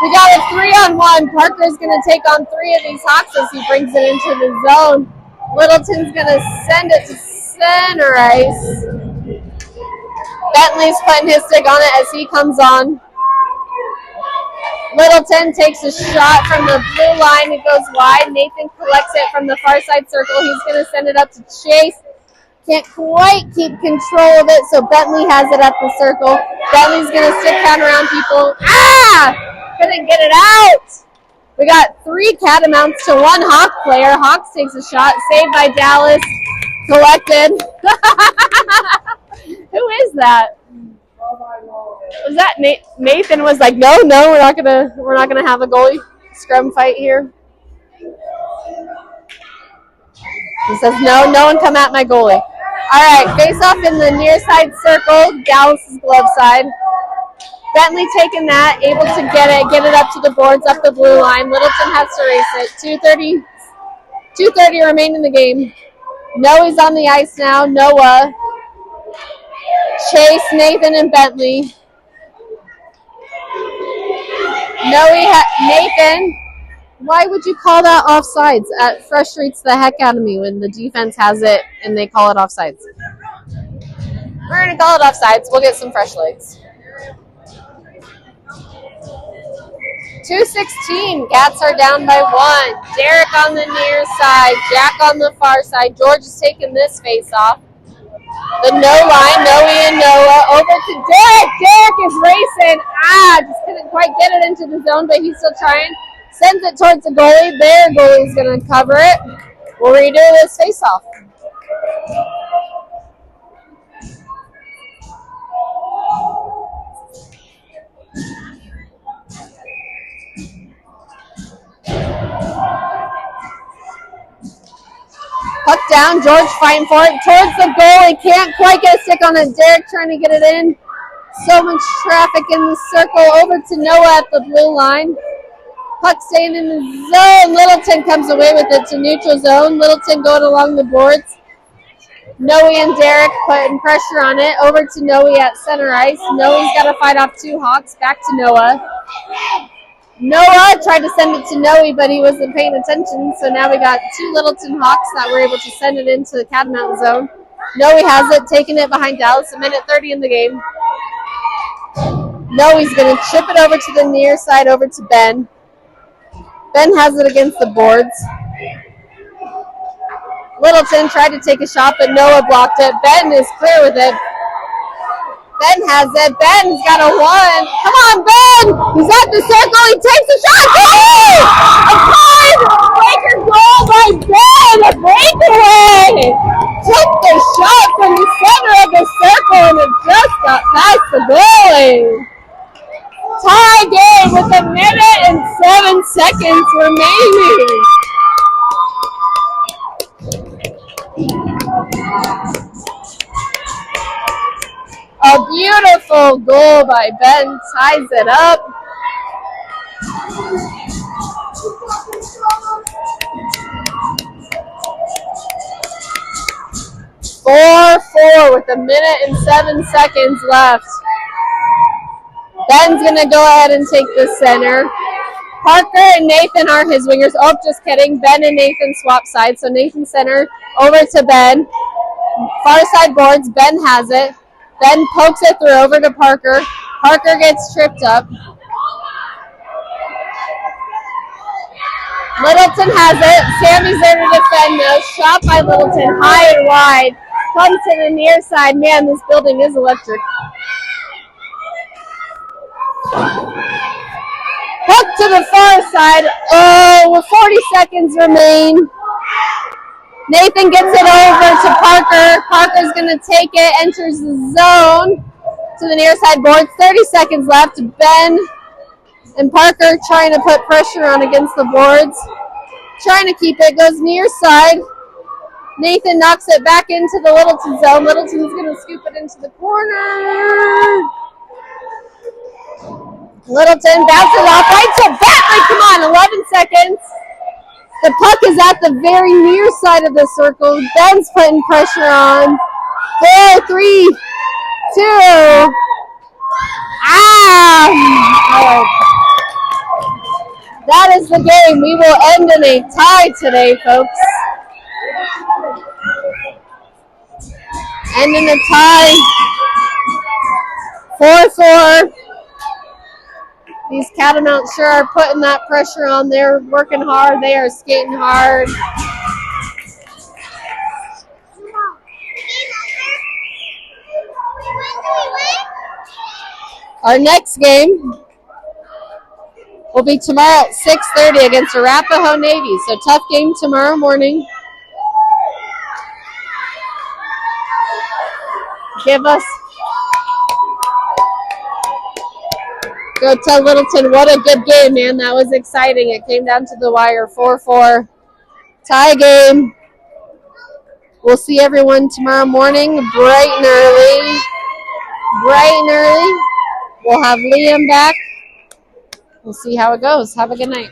We got a 3-on-1. Parker's going to take on 3 of these Hawks as he brings it into the zone. Littleton's going to send it to center ice. Bentley's putting his stick on it as he comes on. Littleton takes a shot from the blue line. It goes wide. Nathan collects it from the far side circle. He's going to send it up to Chase. Can't quite keep control of it, so Bentley has it at the circle. Bentley's going to stick count around people. Couldn't get it out. We got 3 Catamounts to 1 Hawk player. Hawks takes a shot. Saved by Dallas. Collected. Who is that? Was that Nathan was like, no, we're not gonna have a goalie scrum fight here. He says, no one come at my goalie. All right, face off in the near side circle, Dallas's glove side. Bentley taking that, able to get it up to the boards, up the blue line. Littleton has to race it. 2:30 remain in the game. Noah's on the ice now. Noah, Chase, Nathan, and Bentley. Nathan, why would you call that offsides? That frustrates the heck out of me when the defense has it and they call it offsides. We're going to call it offsides. We'll get some fresh legs. 2:16. Cats are down by 1. Derek on the near side. Jack on the far side. George is taking this face off. The no line, Noe and Noah over to Derek. Derek is racing. Just couldn't quite get it into the zone, but he's still trying. Sends it towards the goalie. Their goalie's going to cover it. We'll redo this face-off. Puck down. George fighting for it. Towards the goal. He can't quite get a stick on it. Derek trying to get it in. So much traffic in the circle. Over to Noah at the blue line. Puck staying in the zone. Littleton comes away with it to neutral zone. Littleton going along the boards. Noe and Derek putting pressure on it. Over to Noe at center ice. Noe's got to fight off two Hawks. Back to Noah. Noah tried to send it to Noe, but he wasn't paying attention. So now we got two Littleton Hawks that were able to send it into the Catamounts zone. Noe has it, taking it behind Dallas. 1:30 in the game. Noe's going to chip it over to the near side, over to Ben. Ben has it against the boards. Littleton tried to take a shot, but Noah blocked it. Ben is clear with it. Ben has it. Ben's got a one. Come on, Ben! He's at the circle. He takes a shot. Oh! A breaker goal by Ben! A breakaway! Took the shot from the center of the circle, and it just got past the goalie. Tie game with 1:07 remaining. A beautiful goal by Ben ties it up. (4-4) with 1:07 left. Ben's going to go ahead and take the center. Parker and Nathan are his wingers. Oh, just kidding. Ben and Nathan swap sides. So Nathan center over to Ben. Far side boards. Ben has it. Ben pokes it through over to Parker. Parker gets tripped up. Littleton has it. Sammy's there to defend though. Shot by Littleton high and wide. Comes to the near side. Man, this building is electric. Hook to the far side. Oh, with 40 seconds remain. Nathan gets it over to Parker. Parker's going to take it, enters the zone to the near side boards. 30 seconds left. Ben and Parker trying to put pressure on against the boards. Trying to keep it. Goes near side. Nathan knocks it back into the Littleton zone. Littleton's going to scoop it into the corner. Littleton bounces off right to Bentley. Come on, 11 seconds. The puck is at the very near side of the circle. Ben's putting pressure on. 4, 3, 2. That is the game. We will end in a tie today, folks. End in a tie. 4-4. These Catamounts sure are putting that pressure on. They're working hard. They are skating hard. Our next game will be tomorrow at 6:30 against Arapahoe Navy. So tough game tomorrow morning. Go tell Littleton what a good game, man. That was exciting. It came down to the wire. 4-4. Tie game. We'll see everyone tomorrow morning, bright and early. We'll have Liam back. We'll see how it goes. Have a good night.